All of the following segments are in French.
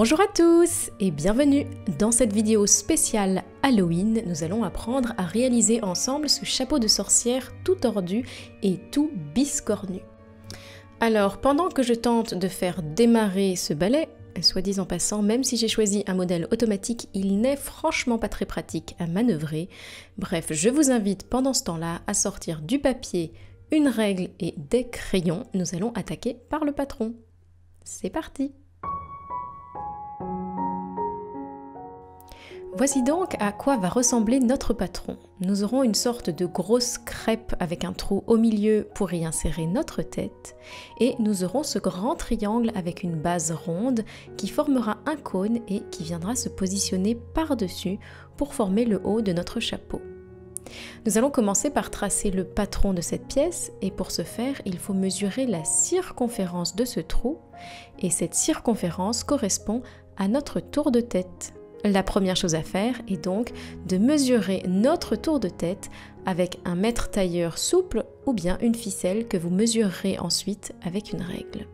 Bonjour à tous et bienvenue! Dans cette vidéo spéciale Halloween, nous allons apprendre à réaliser ensemble ce chapeau de sorcière tout tordu et tout biscornu. Alors, pendant que je tente de faire démarrer ce balai, soit dit en passant, même si j'ai choisi un modèle automatique, il n'est franchement pas très pratique à manœuvrer. Bref, je vous invite pendant ce temps-là à sortir du papier, une règle et des crayons. Nous allons attaquer par le patron. C'est parti! Voici donc à quoi va ressembler notre patron. Nous aurons une sorte de grosse crêpe avec un trou au milieu pour y insérer notre tête et nous aurons ce grand triangle avec une base ronde qui formera un cône et qui viendra se positionner par-dessus pour former le haut de notre chapeau. Nous allons commencer par tracer le patron de cette pièce et pour ce faire, il faut mesurer la circonférence de ce trou et cette circonférence correspond à notre tour de tête. La première chose à faire est donc de mesurer notre tour de tête avec un mètre tailleur souple ou bien une ficelle que vous mesurerez ensuite avec une règle.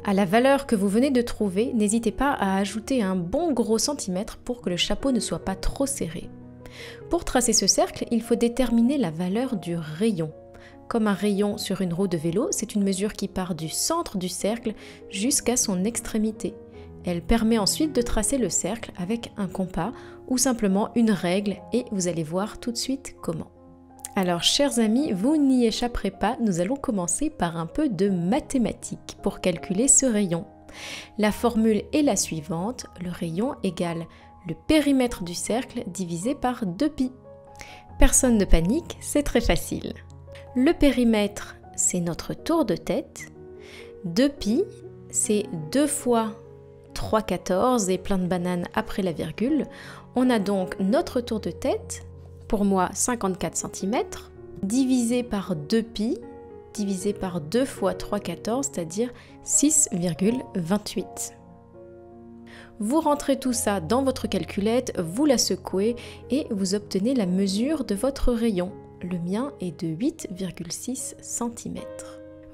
À la valeur que vous venez de trouver, n'hésitez pas à ajouter un bon gros centimètre pour que le chapeau ne soit pas trop serré. Pour tracer ce cercle, il faut déterminer la valeur du rayon. Comme un rayon sur une roue de vélo, c'est une mesure qui part du centre du cercle jusqu'à son extrémité. Elle permet ensuite de tracer le cercle avec un compas ou simplement une règle et vous allez voir tout de suite comment. Alors chers amis, vous n'y échapperez pas, nous allons commencer par un peu de mathématiques pour calculer ce rayon. La formule est la suivante, le rayon égale le périmètre du cercle divisé par 2π. Personne ne panique, c'est très facile. Le périmètre, c'est notre tour de tête. 2π, c'est 2 fois 3,14 et plein de bananes après la virgule. On a donc notre tour de tête, pour moi 54 cm, divisé par 2π, divisé par 2 fois 3,14, c'est-à-dire 6,28. Vous rentrez tout ça dans votre calculette, vous la secouez et vous obtenez la mesure de votre rayon. Le mien est de 8,6 cm.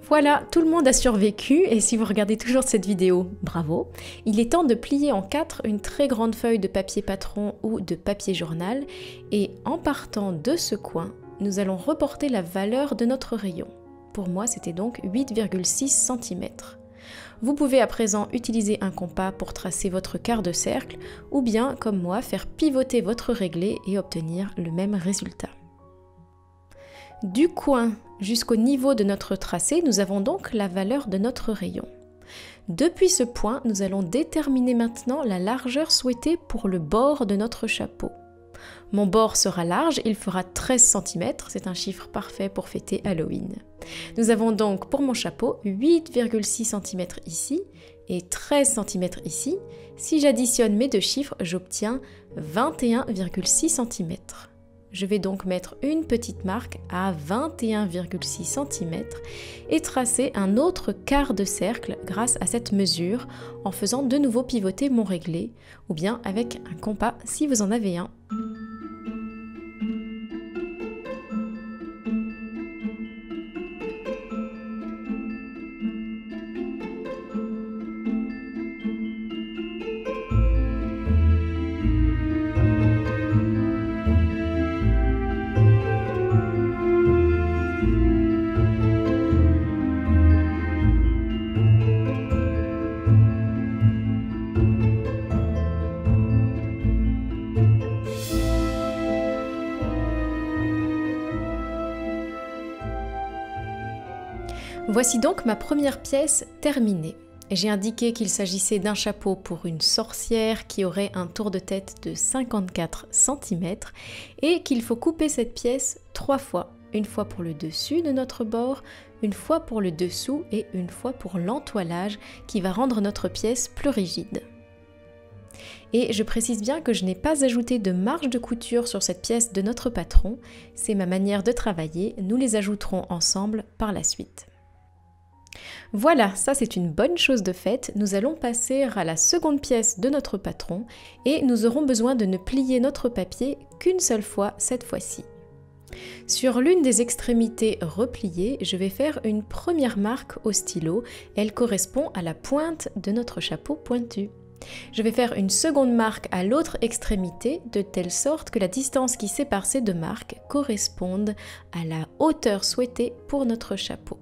Voilà, tout le monde a survécu et si vous regardez toujours cette vidéo, bravo. Il est temps de plier en 4 une très grande feuille de papier patron ou de papier journal et en partant de ce coin, nous allons reporter la valeur de notre rayon. Pour moi, c'était donc 8,6 cm. Vous pouvez à présent utiliser un compas pour tracer votre quart de cercle ou bien, comme moi, faire pivoter votre réglé et obtenir le même résultat. Du coin jusqu'au niveau de notre tracé, nous avons donc la valeur de notre rayon. Depuis ce point, nous allons déterminer maintenant la largeur souhaitée pour le bord de notre chapeau. Mon bord sera large, il fera 13 cm, c'est un chiffre parfait pour fêter Halloween. Nous avons donc pour mon chapeau 8,6 cm ici et 13 cm ici. Si j'additionne mes deux chiffres, j'obtiens 21,6 cm. Je vais donc mettre une petite marque à 21,6 cm et tracer un autre quart de cercle grâce à cette mesure en faisant de nouveau pivoter mon réglé ou bien avec un compas si vous en avez un. Voici donc ma première pièce terminée. J'ai indiqué qu'il s'agissait d'un chapeau pour une sorcière qui aurait un tour de tête de 54 cm et qu'il faut couper cette pièce 3 fois. Une fois pour le dessus de notre bord, une fois pour le dessous et une fois pour l'entoilage qui va rendre notre pièce plus rigide. Et je précise bien que je n'ai pas ajouté de marge de couture sur cette pièce de notre patron, c'est ma manière de travailler, nous les ajouterons ensemble par la suite. Voilà, ça c'est une bonne chose de faite, nous allons passer à la seconde pièce de notre patron et nous aurons besoin de ne plier notre papier qu'une seule fois cette fois-ci. Sur l'une des extrémités repliées, je vais faire une première marque au stylo. Elle correspond à la pointe de notre chapeau pointu. Je vais faire une seconde marque à l'autre extrémité de telle sorte que la distance qui sépare ces deux marques corresponde à la hauteur souhaitée pour notre chapeau.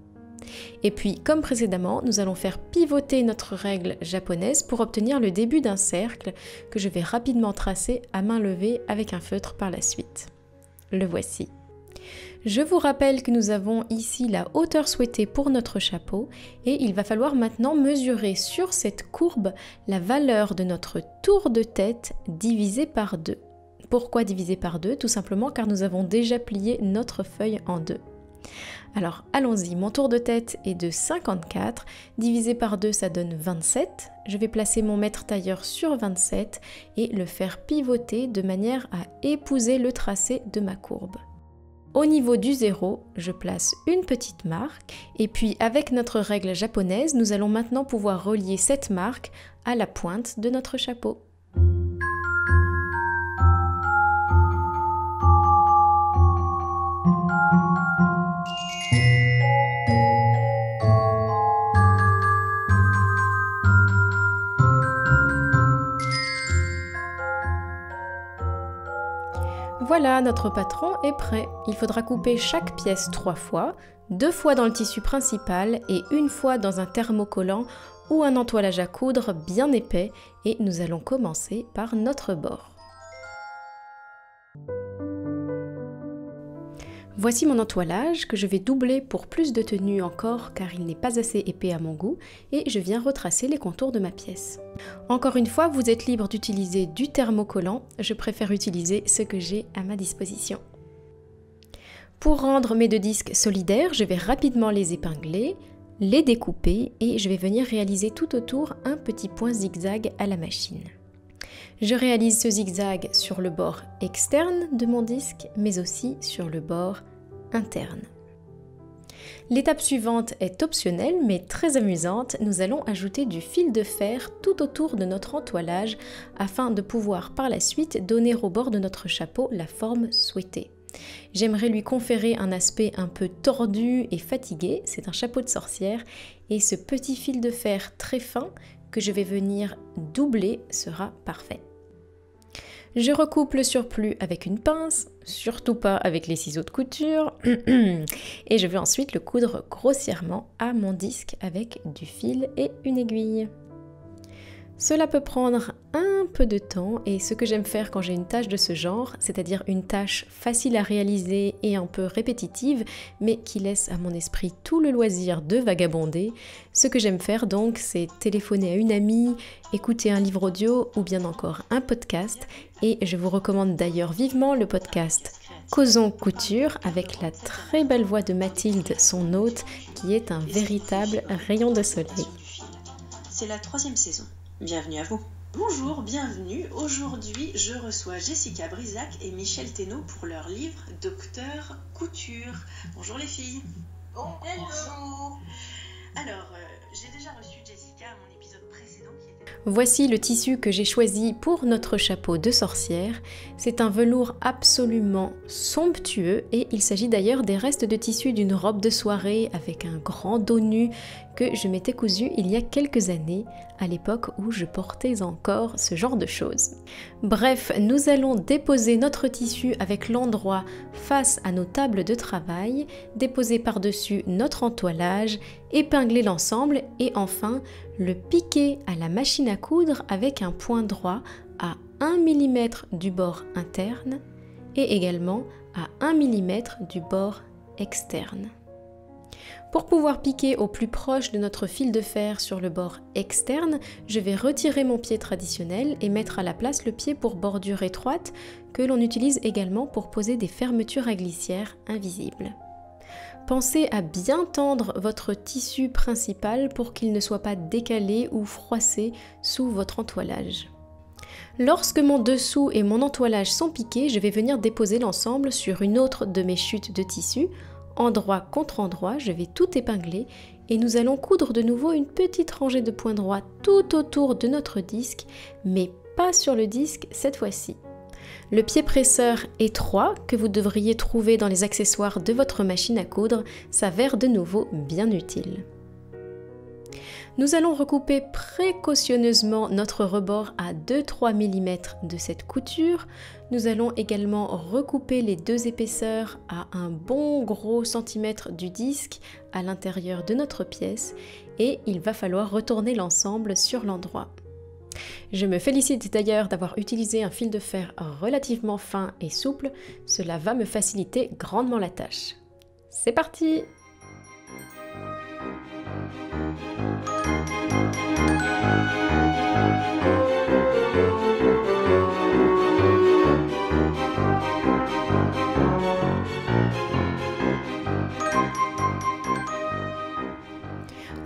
Et puis, comme précédemment, nous allons faire pivoter notre règle japonaise pour obtenir le début d'un cercle que je vais rapidement tracer à main levée avec un feutre par la suite. Le voici. Je vous rappelle que nous avons ici la hauteur souhaitée pour notre chapeau et il va falloir maintenant mesurer sur cette courbe la valeur de notre tour de tête divisé par 2. Pourquoi divisé par 2? Tout simplement car nous avons déjà plié notre feuille en deux. Alors allons-y, mon tour de tête est de 54, divisé par 2 ça donne 27. Je vais placer mon mètre tailleur sur 27 et le faire pivoter de manière à épouser le tracé de ma courbe. Au niveau du 0, je place une petite marque et puis avec notre règle japonaise, nous allons maintenant pouvoir relier cette marque à la pointe de notre chapeau. Voilà, notre patron est prêt. Il faudra couper chaque pièce 3 fois, 2 fois dans le tissu principal et 1 fois dans un thermocollant ou un entoilage à coudre bien épais et nous allons commencer par notre bord. Voici mon entoilage que je vais doubler pour plus de tenue encore car il n'est pas assez épais à mon goût et je viens retracer les contours de ma pièce. Encore une fois, vous êtes libre d'utiliser du thermocollant, je préfère utiliser ce que j'ai à ma disposition. Pour rendre mes deux disques solidaires, je vais rapidement les épingler, les découper et je vais venir réaliser tout autour un petit point zigzag à la machine. Je réalise ce zigzag sur le bord externe de mon disque, mais aussi sur le bord interne. L'étape suivante est optionnelle, mais très amusante. Nous allons ajouter du fil de fer tout autour de notre entoilage afin de pouvoir par la suite donner au bord de notre chapeau la forme souhaitée. J'aimerais lui conférer un aspect un peu tordu et fatigué, c'est un chapeau de sorcière, et ce petit fil de fer très fin que je vais venir doubler sera parfait. Je recoupe le surplus avec une pince, surtout pas avec les ciseaux de couture, et je vais ensuite le coudre grossièrement à mon disque avec du fil et une aiguille. Cela peut prendre un peu de temps et ce que j'aime faire quand j'ai une tâche de ce genre, c'est-à-dire une tâche facile à réaliser et un peu répétitive, mais qui laisse à mon esprit tout le loisir de vagabonder, ce que j'aime faire donc c'est téléphoner à une amie, écouter un livre audio ou bien encore un podcast et je vous recommande d'ailleurs vivement le podcast Causons Couture avec la très belle voix de Mathilde, son hôte, qui est un véritable rayon de soleil. C'est la 3e saison. Bienvenue à vous. Bonjour, bienvenue. Aujourd'hui, je reçois Jessica Brisac et Michel Thénault pour leur livre Docteur Couture. Bonjour les filles. Bonjour. Alors, j'ai déjà reçu Jessica à mon épisode précédent qui était... Voici le tissu que j'ai choisi pour notre chapeau de sorcière. C'est un velours absolument somptueux et il s'agit d'ailleurs des restes de tissu d'une robe de soirée avec un grand dos nu que je m'étais cousu il y a quelques années, à l'époque où je portais encore ce genre de choses. Bref, nous allons déposer notre tissu avec l'endroit face à nos tables de travail, déposer par-dessus notre entoilage, épingler l'ensemble et enfin le piquer à la machine à coudre avec un point droit à 1 mm du bord interne et également à 1 mm du bord externe. Pour pouvoir piquer au plus proche de notre fil de fer sur le bord externe, je vais retirer mon pied traditionnel et mettre à la place le pied pour bordure étroite que l'on utilise également pour poser des fermetures à glissière invisibles. Pensez à bien tendre votre tissu principal pour qu'il ne soit pas décalé ou froissé sous votre entoilage. Lorsque mon dessous et mon entoilage sont piqués, je vais venir déposer l'ensemble sur une autre de mes chutes de tissu. Endroit contre endroit, je vais tout épingler et nous allons coudre de nouveau une petite rangée de points droits tout autour de notre disque, mais pas sur le disque cette fois-ci. Le pied presseur étroit que vous devriez trouver dans les accessoires de votre machine à coudre s'avère de nouveau bien utile. Nous allons recouper précautionneusement notre rebord à 2-3 mm de cette couture. Nous allons également recouper les deux épaisseurs à un bon gros centimètre du disque à l'intérieur de notre pièce et il va falloir retourner l'ensemble sur l'endroit. Je me félicite d'ailleurs d'avoir utilisé un fil de fer relativement fin et souple, cela va me faciliter grandement la tâche. C'est parti!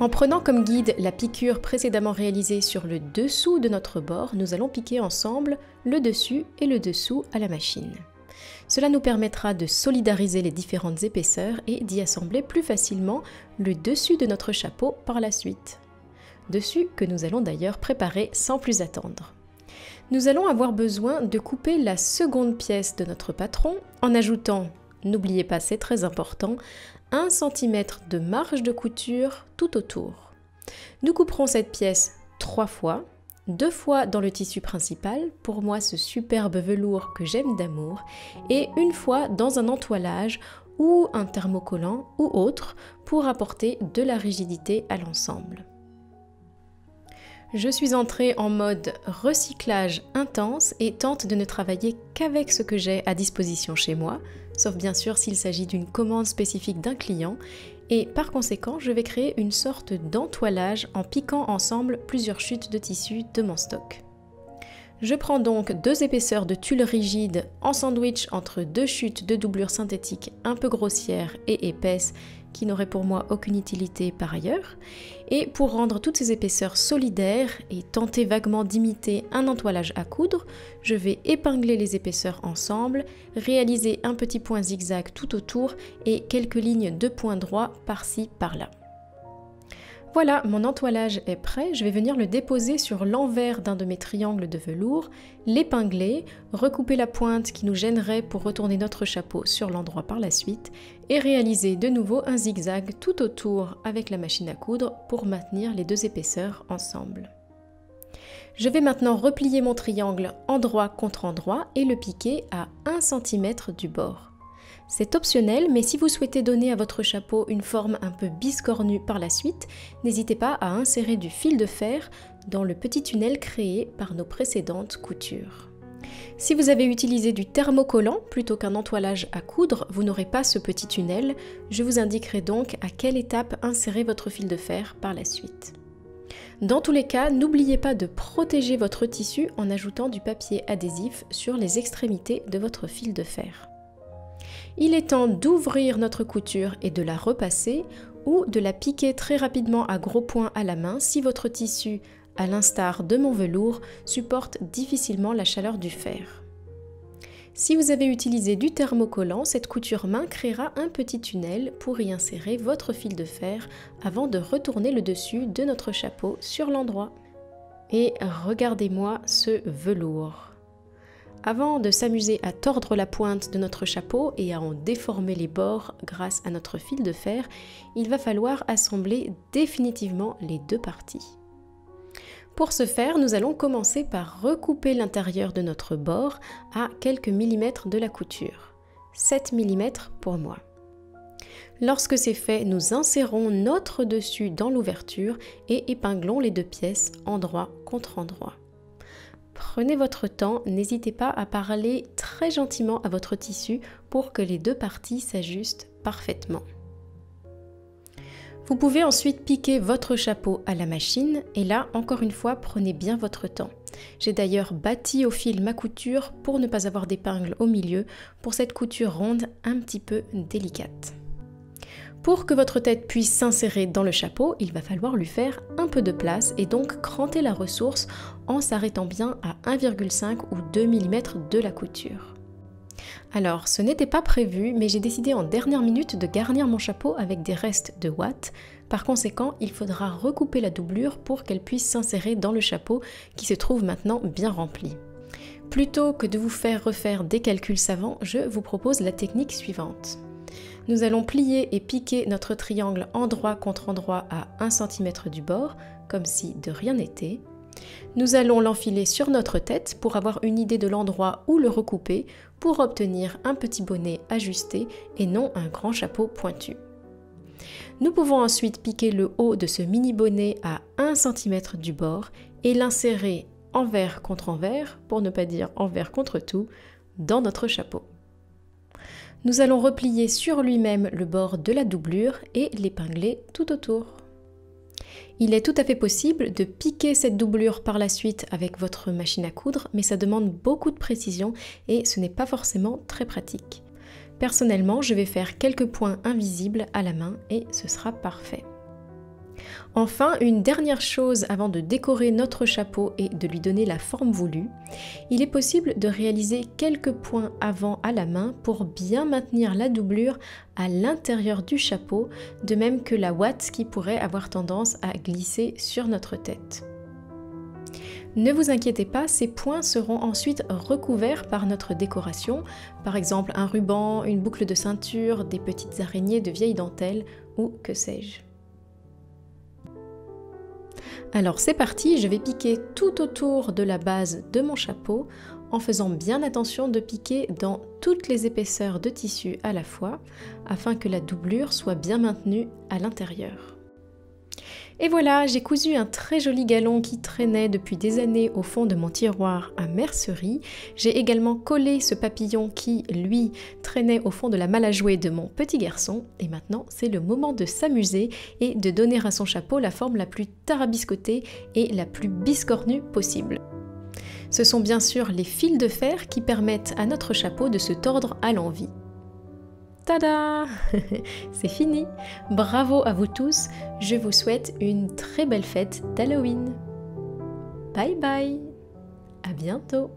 En prenant comme guide la piqûre précédemment réalisée sur le dessous de notre bord, nous allons piquer ensemble le dessus et le dessous à la machine. Cela nous permettra de solidariser les différentes épaisseurs et d'y assembler plus facilement le dessus de notre chapeau par la suite. Dessus que nous allons d'ailleurs préparer sans plus attendre. Nous allons avoir besoin de couper la seconde pièce de notre patron en ajoutant, n'oubliez pas c'est très important, 1 cm de marge de couture tout autour. Nous couperons cette pièce 3 fois, 2 fois dans le tissu principal, pour moi ce superbe velours que j'aime d'amour, et 1 fois dans un entoilage ou un thermocollant ou autre pour apporter de la rigidité à l'ensemble. Je suis entrée en mode recyclage intense et tente de ne travailler qu'avec ce que j'ai à disposition chez moi, sauf bien sûr s'il s'agit d'une commande spécifique d'un client, et par conséquent je vais créer une sorte d'entoilage en piquant ensemble plusieurs chutes de tissu de mon stock. Je prends donc 2 épaisseurs de tulle rigide en sandwich entre 2 chutes de doublure synthétique un peu grossières et épaisses qui n'auraient pour moi aucune utilité par ailleurs. Et pour rendre toutes ces épaisseurs solidaires et tenter vaguement d'imiter un entoilage à coudre, je vais épingler les épaisseurs ensemble, réaliser un petit point zigzag tout autour et quelques lignes de points droits par-ci par-là. Voilà, mon entoilage est prêt, je vais venir le déposer sur l'envers d'un de mes triangles de velours, l'épingler, recouper la pointe qui nous gênerait pour retourner notre chapeau sur l'endroit par la suite et réaliser de nouveau un zigzag tout autour avec la machine à coudre pour maintenir les 2 épaisseurs ensemble. Je vais maintenant replier mon triangle endroit contre endroit et le piquer à 1 cm du bord. C'est optionnel, mais si vous souhaitez donner à votre chapeau une forme un peu biscornue par la suite, n'hésitez pas à insérer du fil de fer dans le petit tunnel créé par nos précédentes coutures. Si vous avez utilisé du thermocollant plutôt qu'un entoilage à coudre, vous n'aurez pas ce petit tunnel. Je vous indiquerai donc à quelle étape insérer votre fil de fer par la suite. Dans tous les cas, n'oubliez pas de protéger votre tissu en ajoutant du papier adhésif sur les extrémités de votre fil de fer. Il est temps d'ouvrir notre couture et de la repasser ou de la piquer très rapidement à gros points à la main si votre tissu, à l'instar de mon velours, supporte difficilement la chaleur du fer. Si vous avez utilisé du thermocollant, cette couture main créera un petit tunnel pour y insérer votre fil de fer avant de retourner le dessus de notre chapeau sur l'endroit. Et regardez-moi ce velours. Avant de s'amuser à tordre la pointe de notre chapeau et à en déformer les bords grâce à notre fil de fer, il va falloir assembler définitivement les 2 parties. Pour ce faire, nous allons commencer par recouper l'intérieur de notre bord à quelques millimètres de la couture. 7 mm pour moi. Lorsque c'est fait, nous insérons notre dessus dans l'ouverture et épinglons les 2 pièces endroit contre endroit. Prenez votre temps, n'hésitez pas à parler très gentiment à votre tissu pour que les 2 parties s'ajustent parfaitement. Vous pouvez ensuite piquer votre chapeau à la machine et là, encore une fois, prenez bien votre temps. J'ai d'ailleurs bâti au fil ma couture pour ne pas avoir d'épingle au milieu pour cette couture ronde un petit peu délicate. Pour que votre tête puisse s'insérer dans le chapeau, il va falloir lui faire un peu de place et donc cranter la ressource en s'arrêtant bien à 1,5 ou 2 mm de la couture. Alors, ce n'était pas prévu, mais j'ai décidé en dernière minute de garnir mon chapeau avec des restes de ouate. Par conséquent, il faudra recouper la doublure pour qu'elle puisse s'insérer dans le chapeau qui se trouve maintenant bien rempli. Plutôt que de vous faire refaire des calculs savants, je vous propose la technique suivante. Nous allons plier et piquer notre triangle endroit contre endroit à 1 cm du bord, comme si de rien n'était. Nous allons l'enfiler sur notre tête pour avoir une idée de l'endroit où le recouper pour obtenir un petit bonnet ajusté et non un grand chapeau pointu. Nous pouvons ensuite piquer le haut de ce mini bonnet à 1 cm du bord et l'insérer envers contre envers, pour ne pas dire envers contre tout, dans notre chapeau. Nous allons replier sur lui-même le bord de la doublure et l'épingler tout autour. Il est tout à fait possible de piquer cette doublure par la suite avec votre machine à coudre, mais ça demande beaucoup de précision et ce n'est pas forcément très pratique. Personnellement, je vais faire quelques points invisibles à la main et ce sera parfait. Enfin, une dernière chose avant de décorer notre chapeau et de lui donner la forme voulue, il est possible de réaliser quelques points avant à la main pour bien maintenir la doublure à l'intérieur du chapeau, de même que la ouate qui pourrait avoir tendance à glisser sur notre tête. Ne vous inquiétez pas, ces points seront ensuite recouverts par notre décoration, par exemple un ruban, une boucle de ceinture, des petites araignées de vieille dentelle ou que sais-je. Alors c'est parti, je vais piquer tout autour de la base de mon chapeau en faisant bien attention de piquer dans toutes les épaisseurs de tissu à la fois afin que la doublure soit bien maintenue à l'intérieur. Et voilà, j'ai cousu un très joli galon qui traînait depuis des années au fond de mon tiroir à mercerie. J'ai également collé ce papillon qui, lui, traînait au fond de la malle à jouer de mon petit garçon. Et maintenant, c'est le moment de s'amuser et de donner à son chapeau la forme la plus tarabiscotée et la plus biscornue possible. Ce sont bien sûr les fils de fer qui permettent à notre chapeau de se tordre à l'envie. Tada! C'est fini! Bravo à vous tous, je vous souhaite une très belle fête d'Halloween. Bye bye! À bientôt!